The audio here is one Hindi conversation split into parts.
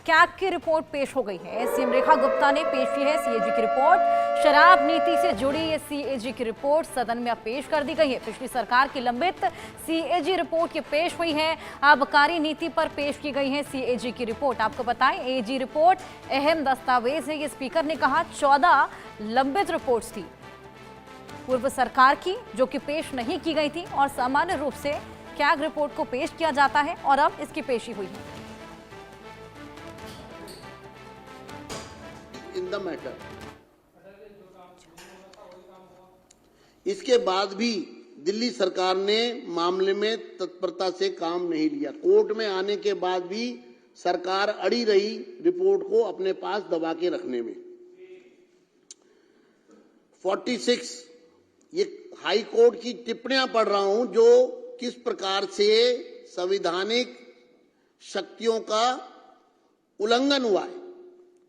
कैग की रिपोर्ट पेश हो गई है। सीएम रेखा गुप्ता ने पेश की है सीएजी की रिपोर्ट। शराब नीति से जुड़ी ये सीएजी की रिपोर्ट सदन में अब पेश कर दी गई है। पिछली सरकार की लंबित सीएजी रिपोर्ट ये पेश हुई है। आबकारी नीति पर पेश की गई है सीएजी की रिपोर्ट। आपको बताएं, एजी रिपोर्ट अहम दस्तावेज है। ये स्पीकर ने कहा 14 लंबित रिपोर्ट्स थी पूर्व सरकार की जो कि पेश नहीं की गई थी, और सामान्य रूप से कैग रिपोर्ट को पेश किया जाता है और अब इसकी पेशी हुई है। इन द मैटर, इसके बाद भी दिल्ली सरकार ने मामले में तत्परता से काम नहीं लिया। कोर्ट में आने के बाद भी सरकार अड़ी रही रिपोर्ट को अपने पास दबा के रखने में। 46 ये हाई कोर्ट की टिप्पणियां पढ़ रहा हूं जो किस प्रकार से संवैधानिक शक्तियों का उल्लंघन हुआ है,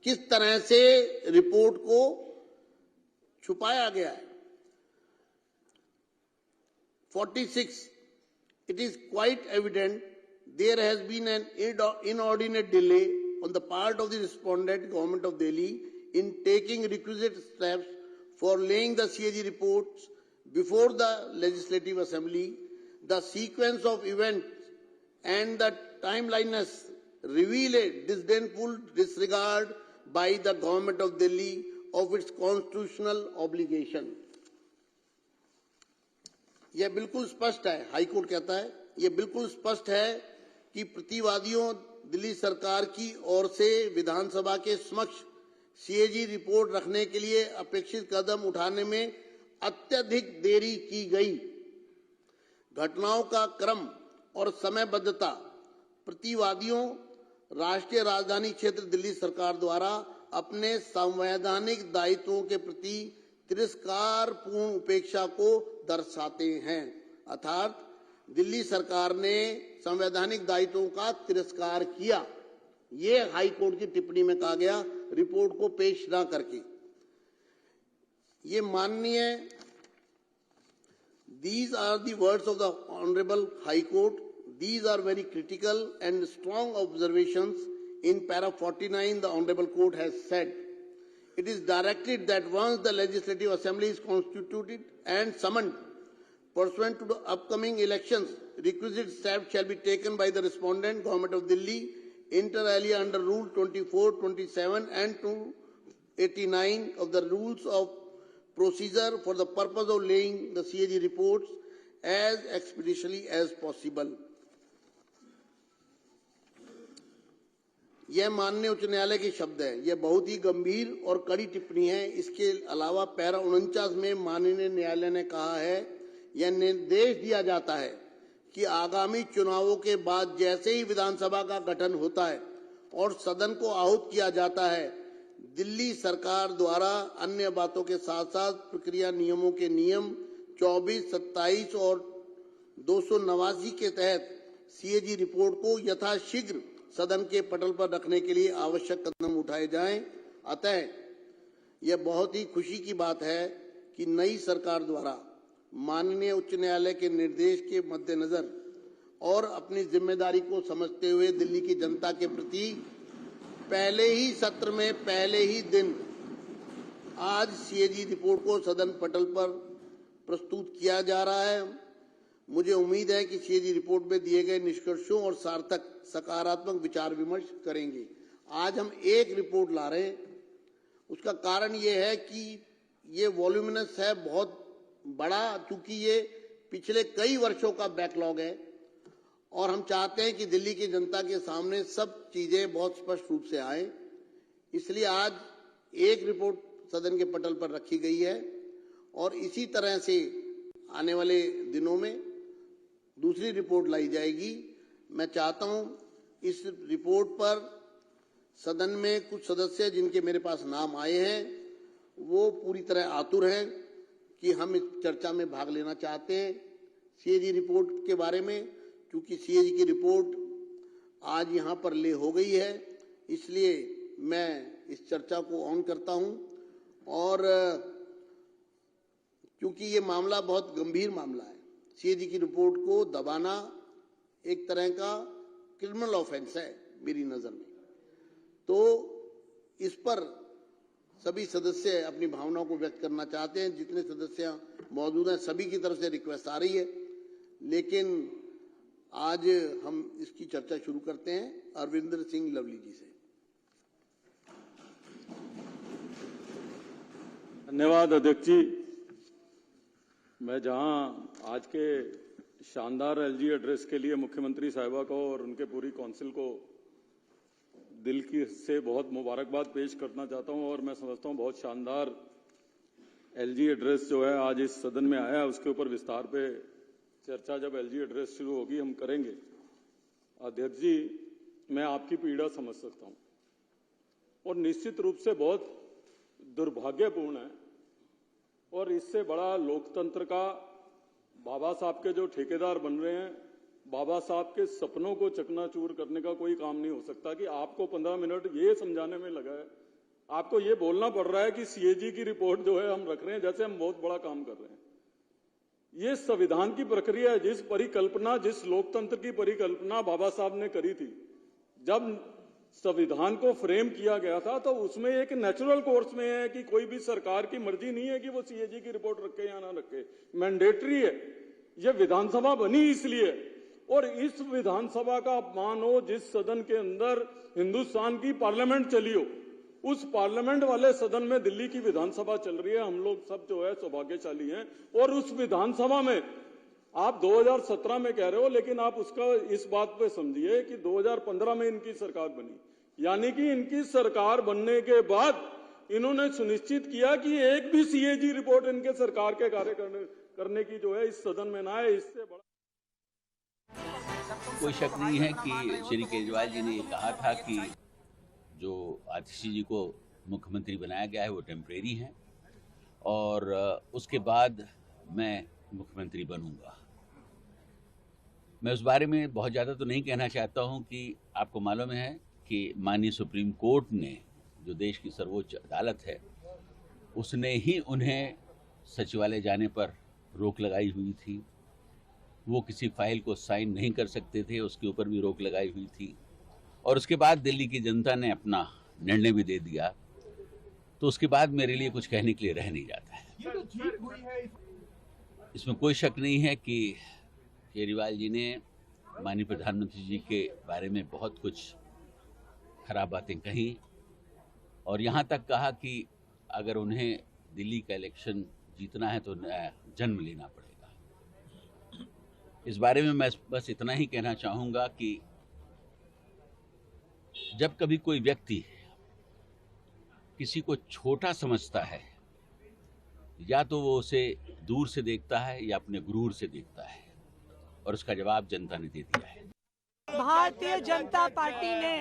किस तरह से रिपोर्ट को छुपाया गया है। 46 it is quite evident there has been an inordinate delay on the part of the respondent government of Delhi in taking requisite steps for laying the CAG reports before the Legislative Assembly. The sequence of events and the timeliness reveal a disdainful disregard by the government of Delhi of its constitutional obligation. यह बिल्कुल स्पष्ट है, हाई कोर्ट कहता है, यह बिल्कुल स्पष्ट है कि प्रतिवादियों दिल्ली सरकार की ओर से विधानसभा के समक्ष सीएजी रिपोर्ट रखने के लिए अपेक्षित कदम उठाने में अत्यधिक देरी की गई। घटनाओं का क्रम और समयबद्धता प्रतिवादियों राष्ट्रीय राजधानी क्षेत्र दिल्ली सरकार द्वारा अपने संवैधानिक दायित्वों के प्रति तिरस्कारपूर्ण उपेक्षा को दर्शाते हैं। अर्थात दिल्ली सरकार ने संवैधानिक दायित्वों का तिरस्कार किया। ये हाई कोर्ट की टिप्पणी में कहा गया रिपोर्ट को पेश ना करके। ये माननीय, these are the words of the Honorable High Court. These are very critical and strong observations. In para 49, the Honorable Court has said, it is directed that once the Legislative Assembly is constituted and summoned, pursuant to the upcoming elections, requisite steps shall be taken by the respondent, Government of Delhi, inter alia under Rule 24, 27 and 289 of the Rules of Procedure for the purpose of laying the CAG reports as expeditiously as possible. यह माननीय उच्च न्यायालय के शब्द है। यह बहुत ही गंभीर और कड़ी टिप्पणी है। इसके अलावा पैरा 49 में माननीय न्यायालय ने कहा है, यह निर्देश दिया जाता है कि आगामी चुनावों के बाद जैसे ही विधानसभा का गठन होता है और सदन को आहूत किया जाता है, दिल्ली सरकार द्वारा अन्य बातों के साथ साथ प्रक्रिया नियमों के नियम 24, 27 और 289 के तहत सीएजी रिपोर्ट को यथाशीघ्र सदन के पटल पर रखने के लिए आवश्यक कदम उठाए जाएं। अतः यह बहुत ही खुशी की बात है कि नई सरकार द्वारा माननीय उच्च न्यायालय के निर्देश के मद्देनजर और अपनी जिम्मेदारी को समझते हुए दिल्ली की जनता के प्रति पहले ही सत्र में पहले ही दिन आज सीएजी रिपोर्ट को सदन पटल पर प्रस्तुत किया जा रहा है। मुझे उम्मीद है कि सीएजी रिपोर्ट में दिए गए निष्कर्षों और सार्थक सकारात्मक विचार विमर्श करेंगे। आज हम एक रिपोर्ट ला रहे हैं, उसका कारण ये है कि ये वॉल्यूमिनस है, बहुत बड़ा, चूंकि ये पिछले कई वर्षों का बैकलॉग है और हम चाहते हैं कि दिल्ली की जनता के सामने सब चीजें बहुत स्पष्ट रूप से आए। इसलिए आज एक रिपोर्ट सदन के पटल पर रखी गई है और इसी तरह से आने वाले दिनों में दूसरी रिपोर्ट लाई जाएगी। मैं चाहता हूं इस रिपोर्ट पर सदन में कुछ सदस्य जिनके मेरे पास नाम आए हैं वो पूरी तरह आतुर हैं कि हम इस चर्चा में भाग लेना चाहते हैं सीएजी रिपोर्ट के बारे में। क्योंकि सीएजी की रिपोर्ट आज यहाँ पर ले हो गई है, इसलिए मैं इस चर्चा को ऑन करता हूं। और क्योंकि ये मामला बहुत गंभीर मामला है, सीएजी की रिपोर्ट को दबाना एक तरह का क्रिमिनल ऑफेंस है मेरी नजर में। तो इस पर सभी सदस्य अपनी भावनाओं को व्यक्त करना चाहते हैं। जितने सदस्य मौजूद हैं सभी की तरफ से रिक्वेस्ट आ रही है, लेकिन आज हम इसकी चर्चा शुरू करते हैं अरविंदर सिंह लवली जी से। धन्यवाद अध्यक्ष जी। मैं जहां आज के शानदार एलजी एड्रेस के लिए मुख्यमंत्री साहिबा को और उनके पूरी काउंसिल को दिल की से बहुत मुबारकबाद पेश करना चाहता हूं, और मैं समझता हूं बहुत शानदार एलजी एड्रेस जो है आज इस सदन में आया, उसके ऊपर विस्तार पे चर्चा जब एलजी एड्रेस शुरू होगी हम करेंगे। अध्यक्ष जी, मैं आपकी पीड़ा समझ सकता हूं और निश्चित रूप से बहुत दुर्भाग्यपूर्ण है, और इससे बड़ा लोकतंत्र का बाबा साहब के जो ठेकेदार बन रहे हैं, बाबा साहब के सपनों को चकनाचूर करने का कोई काम नहीं हो सकता कि आपको 15 मिनट ये समझाने में लगा है, आपको ये बोलना पड़ रहा है कि सीएजी की रिपोर्ट जो है हम रख रहे हैं जैसे हम बहुत बड़ा काम कर रहे हैं। ये संविधान की प्रक्रिया है, जिस परिकल्पना, जिस लोकतंत्र की परिकल्पना बाबा साहब ने करी थी, जब संविधान को फ्रेम किया गया था, तो उसमें एक नेचुरल कोर्स में है कि कोई भी सरकार की मर्जी नहीं है कि वो सीएजी की रिपोर्ट रखे या ना रखे, मैंडेटरी है। ये विधानसभा बनी इसलिए, और इस विधानसभा का अपमान हो जिस सदन के अंदर हिंदुस्तान की पार्लियामेंट चली हो, उस पार्लियामेंट वाले सदन में दिल्ली की विधानसभा चल रही है। हम लोग सब जो है सौभाग्यशाली हैं, और उस विधानसभा में आप 2017 में कह रहे हो, लेकिन आप उसका इस बात पे समझिए कि 2015 में इनकी सरकार बनी, यानी कि इनकी सरकार बनने के बाद इन्होंने सुनिश्चित किया कि एक भी सीएजी रिपोर्ट इनके सरकार के कार्य करने की जो है इस सदन में ना है। इससे बड़ा कोई शक नहीं है कि श्री केजरीवाल जी ने ये कहा था कि जो आतिशी जी को मुख्यमंत्री बनाया गया है वो टेम्परेरी है, और उसके बाद मैं मुख्यमंत्री बनूंगा। मैं उस बारे में बहुत ज़्यादा तो नहीं कहना चाहता हूं कि आपको मालूम है कि माननीय सुप्रीम कोर्ट ने, जो देश की सर्वोच्च अदालत है, उसने ही उन्हें सचिवालय जाने पर रोक लगाई हुई थी। वो किसी फाइल को साइन नहीं कर सकते थे, उसके ऊपर भी रोक लगाई हुई थी, और उसके बाद दिल्ली की जनता ने अपना निर्णय भी दे दिया। तो उसके बाद मेरे लिए कुछ कहने के लिए रह नहीं जाता है। इसमें कोई शक नहीं है कि केजरीवाल जी ने माननीय प्रधानमंत्री जी के बारे में बहुत कुछ खराब बातें कही, और यहाँ तक कहा कि अगर उन्हें दिल्ली का इलेक्शन जीतना है तो जन्म लेना पड़ेगा। इस बारे में मैं बस इतना ही कहना चाहूँगा कि जब कभी कोई व्यक्ति किसी को छोटा समझता है, या तो वो उसे दूर से देखता है या अपने गुरूर से देखता है, और उसका जवाब जनता ने दे दिया है। भारतीय जनता पार्टी ने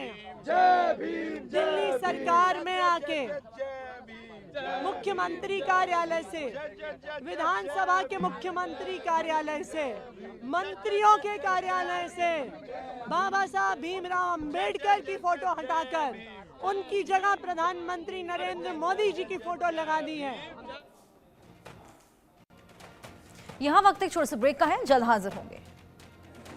दिल्ली सरकार में आके मुख्यमंत्री कार्यालय से, विधानसभा के मुख्यमंत्री कार्यालय से, मंत्रियों के कार्यालय से बाबा साहब भीमराव अंबेडकर की फोटो हटाकर उनकी जगह प्रधानमंत्री नरेंद्र मोदी जी की फोटो लगा दी है। यहाँ वक्त एक छोटे से ब्रेक का है, जल्द हाजिर होंगे।